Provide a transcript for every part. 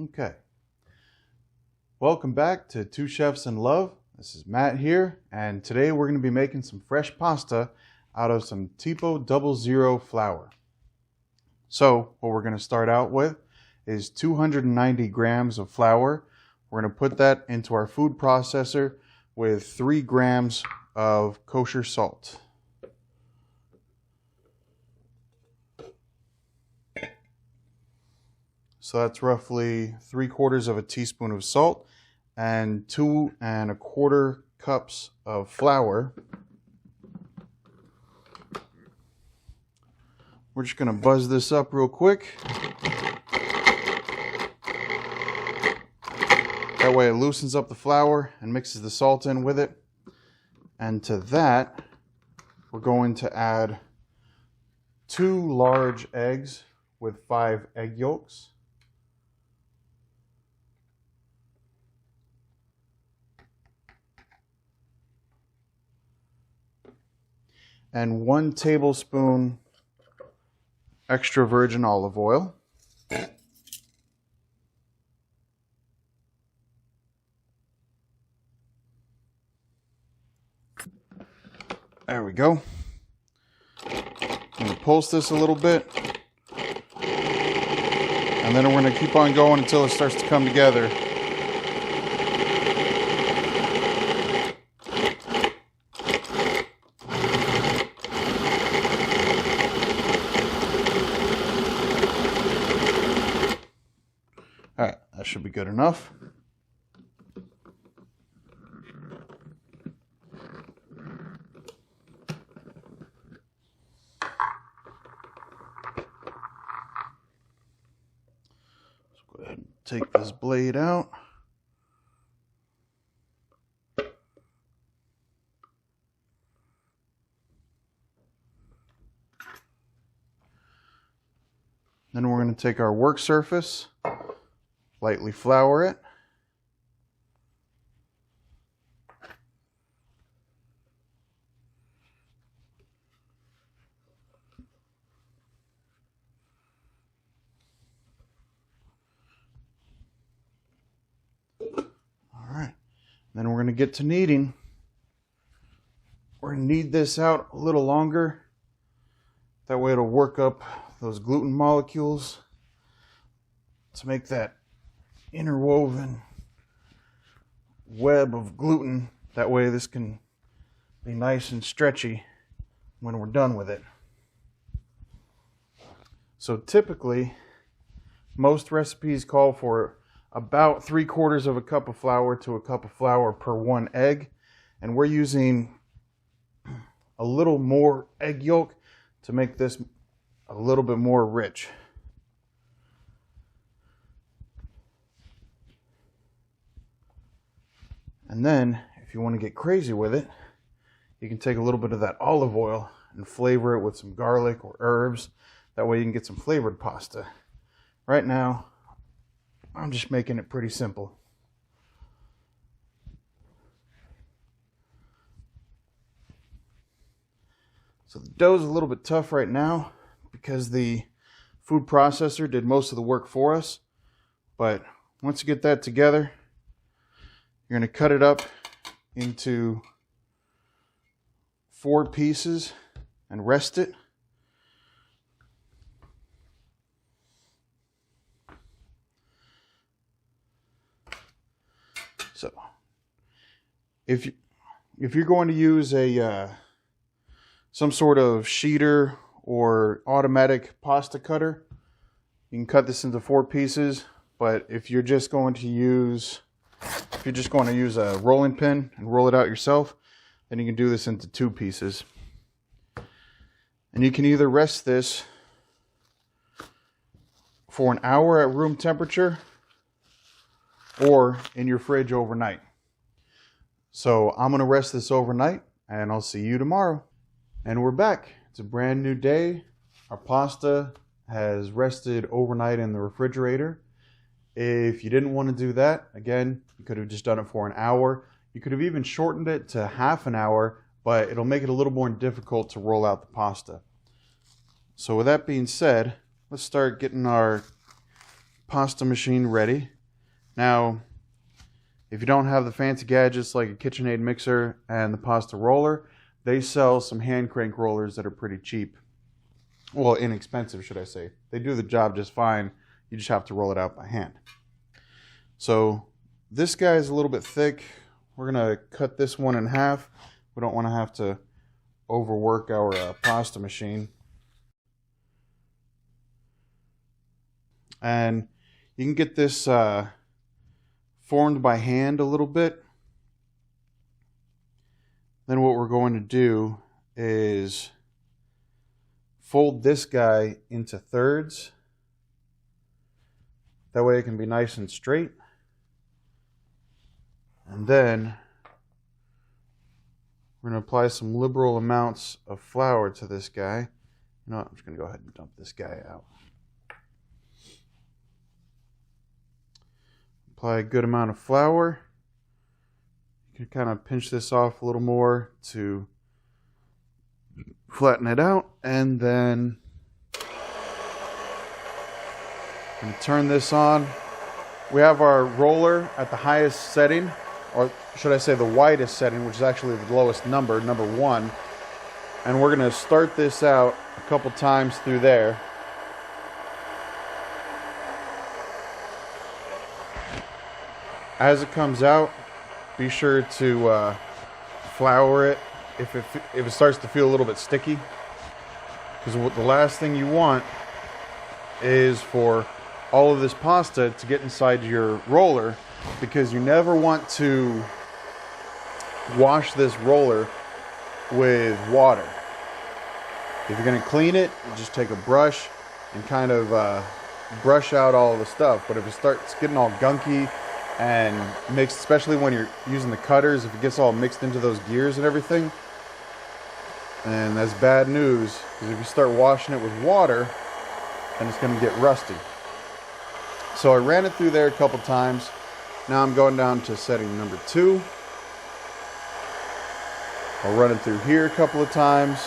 Okay. Welcome back to Two Chefs in Love. This is Matt here, and today we're going to be making some fresh pasta out of some Tipo 00 flour. So what we're going to start out with is 290 grams of flour. We're going to put that into our food processor with 3 grams of kosher salt. So that's roughly 3/4 teaspoon of salt and 2 1/4 cups of flour. We're just going to buzz this up real quick. That way it loosens up the flour and mixes the salt in with it. And to that, we're going to add 2 large eggs with 5 egg yolks. And 1 tablespoon extra virgin olive oil. There we go. I'm going to pulse this a little bit. And then we're going to keep on going until it starts to come together. All right, that should be good enough. Let's go ahead and take this blade out. Then we're going to take our work surface, lightly flour it. All right. Then we're going to get to kneading. We're going to knead this out a little longer. That way it'll work up those gluten molecules to make that interwoven web of gluten. That way this can be nice and stretchy when we're done with it. So typically, most recipes call for about 3/4 cup of flour to a cup of flour per 1 egg. And we're using a little more egg yolk to make this a little bit more rich. And then, if you want to get crazy with it, you can take a little bit of that olive oil and flavor it with some garlic or herbs. That way you can get some flavored pasta. Right now, I'm just making it pretty simple. So the dough's a little bit tough right now because the food processor did most of the work for us. But once you get that together, you're going to cut it up into 4 pieces and rest it. So, if you're going to use some sort of sheeter or automatic pasta cutter, you can cut this into 4 pieces. But if you're just going to use a rolling pin and roll it out yourself, then you can do this into 2 pieces. And you can either rest this for an hour at room temperature or in your fridge overnight. So I'm going to rest this overnight, and I'll see you tomorrow. And we're back. It's a brand new day. Our pasta has rested overnight in the refrigerator. If you didn't want to do that, again, you could have just done it for an hour. You could have even shortened it to half an hour, but it'll make it a little more difficult to roll out the pasta. So with that being said, let's start getting our pasta machine ready. Now, if you don't have the fancy gadgets like a KitchenAid mixer and the pasta roller, they sell some hand crank rollers that are pretty cheap. Well, inexpensive, should I say. They do the job just fine. You just have to roll it out by hand. So this guy is a little bit thick. We're going to cut this one in half. We don't want to have to overwork our pasta machine. And you can get this formed by hand a little bit. Then what we're going to do is fold this guy into thirds. That way it can be nice and straight. And then we're going to apply some liberal amounts of flour to this guy. You know what? I'm just going to go ahead and dump this guy out. Apply a good amount of flour. You can kind of pinch this off a little more to flatten it out. And then I'm going to turn this on. We have our roller at the highest setting, or should I say the widest setting, which is actually the lowest number, number 1. And we're going to start this out a couple times through there. As it comes out, be sure to flour it if it starts to feel a little bit sticky. Because the last thing you want is for all of this pasta to get inside your roller, because you never want to wash this roller with water. If you're going to clean it, you just take a brush and kind of brush out all the stuff. But if it starts getting all gunky and mixed, especially when you're using the cutters, if it gets all mixed into those gears and everything, and that's bad news, because if you start washing it with water, then it's going to get rusty. So I ran it through there a couple times. Now I'm going down to setting number 2. I'll run it through here a couple of times.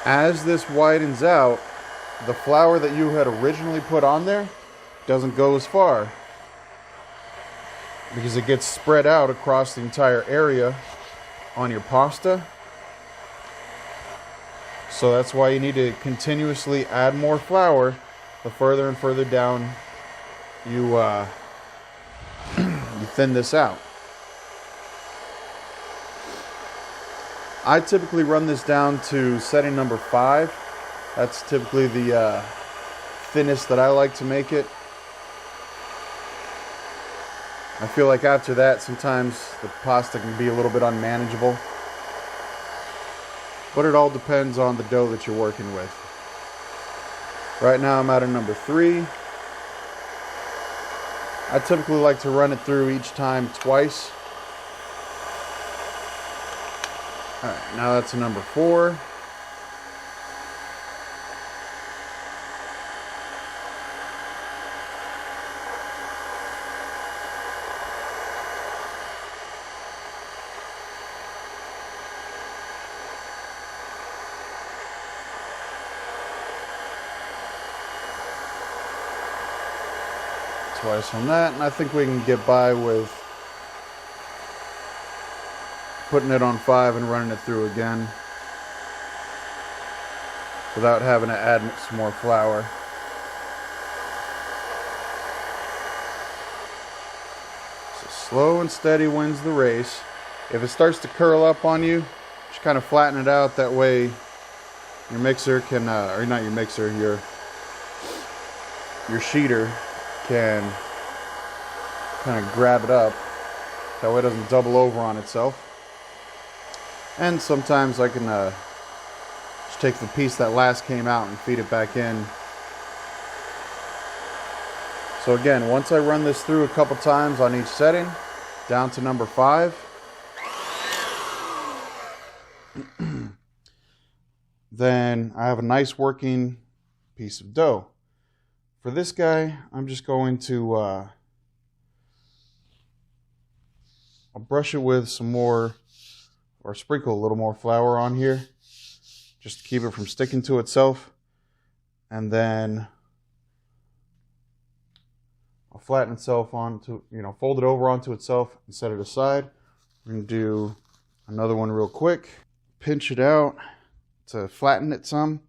As this widens out, the flour that you had originally put on there doesn't go as far, because it gets spread out across the entire area on your pasta. So that's why you need to continuously add more flour the further and further down you you thin this out. I typically run this down to setting number 5. That's typically the thinnest that I like to make it. I feel like after that, sometimes the pasta can be a little bit unmanageable. But it all depends on the dough that you're working with. Right now I'm at a number 3. I typically like to run it through each time twice. Alright, now that's a number 4. Twice on that, and I think we can get by with putting it on 5 and running it through again without having to add some more flour. So slow and steady wins the race. If it starts to curl up on you, just kind of flatten it out. That way your mixer can, or not your mixer, your sheeter can kind of grab it up. That way it doesn't double over on itself. And sometimes I can just take the piece that last came out and feed it back in. So again, once I run this through a couple times on each setting, down to number 5, then I have a nice working piece of dough. For this guy, I'm just going to I'll brush it with some more, or sprinkle a little more flour on here. just to keep it from sticking to itself. And then I'll flatten itself onto, fold it over onto itself and set it aside. We're going to do another one real quick. Pinch it out to flatten it some.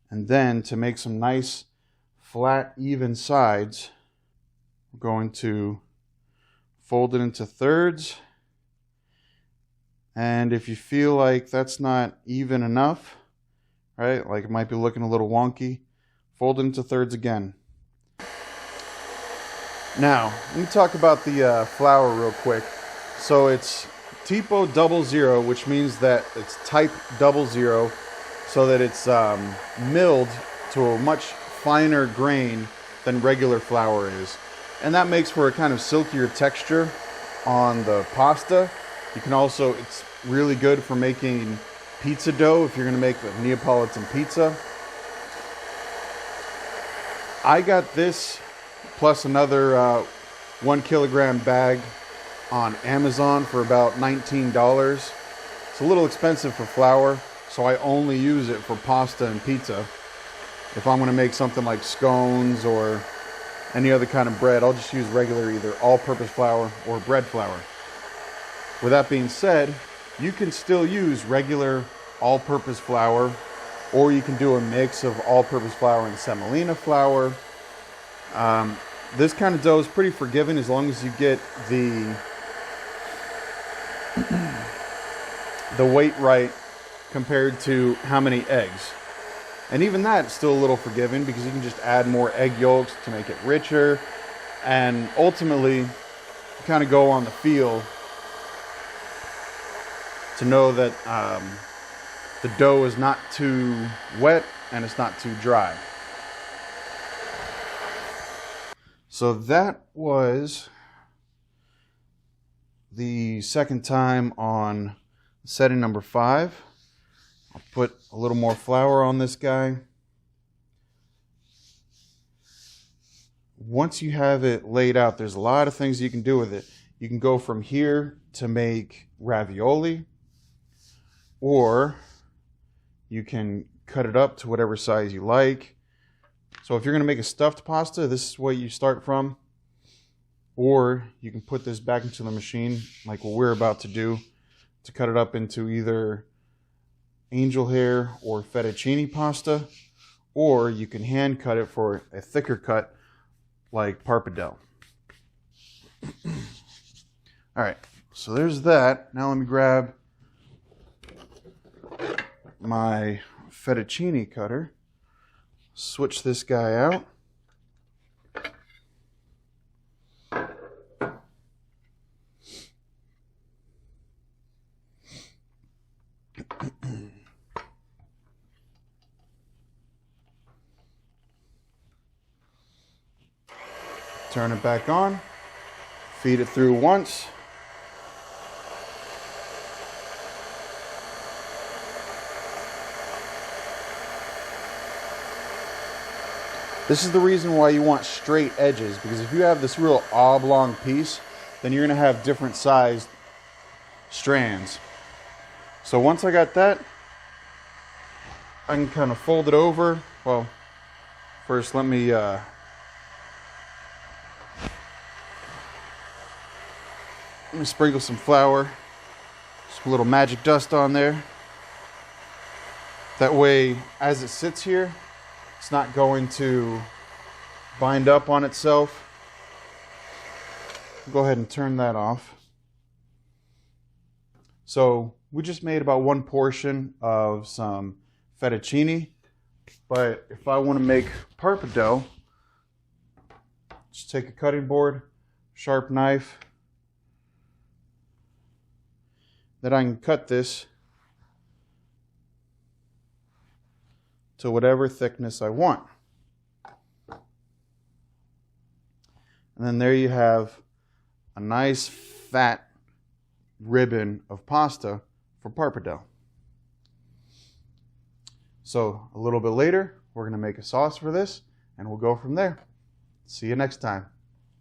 And then to make some nice, flat, even sides, we're going to fold it into thirds. And if you feel like that's not even enough, right, like it might be looking a little wonky, fold it into thirds again. Now, let me talk about the flour real quick. So it's Tipo 00, which means that it's type 00, so that it's milled to a much finer grain than regular flour is. And that makes for a kind of silkier texture on the pasta. You can also, it's really good for making pizza dough if you're going to make a Neapolitan pizza. I got this plus another 1 kilogram bag on Amazon for about $19. It's a little expensive for flour, so I only use it for pasta and pizza. If I'm going to make something like scones or any other kind of bread, I'll just use regular either all-purpose flour or bread flour. With that being said, you can still use regular all-purpose flour, or you can do a mix of all-purpose flour and semolina flour. This kind of dough is pretty forgiving as long as you get the weight right compared to how many eggs. And even that's still a little forgiving because you can just add more egg yolks to make it richer. And ultimately, you kind of go on the feel to know that the dough is not too wet and it's not too dry. So that was the second time on setting number 5. I'll put a little more flour on this guy. Once you have it laid out, there's a lot of things you can do with it. You can go from here to make ravioli, or you can cut it up to whatever size you like. So if you're going to make a stuffed pasta, this is what you start from. Or you can put this back into the machine like what we're about to do to cut it up into either angel hair or fettuccine pasta, or you can hand cut it for a thicker cut like pappardelle. All right, so there's that. Now let me grab my fettuccine cutter, switch this guy out. Turn it back on, feed it through once. This is the reason why you want straight edges, because if you have this real oblong piece, then you're going to have different sized strands. So once I got that, I can kind of fold it over. Well, first let me sprinkle some flour, some little magic dust on there. That way, as it sits here, it's not going to bind up on itself. Go ahead and turn that off. So we just made about 1 portion of some fettuccine, but if I want to make pappardelle, just take a cutting board, sharp knife. Then I can cut this to whatever thickness I want. And then there you have a nice fat ribbon of pasta for pappardelle. So a little bit later, we're going to make a sauce for this, and we'll go from there. See you next time.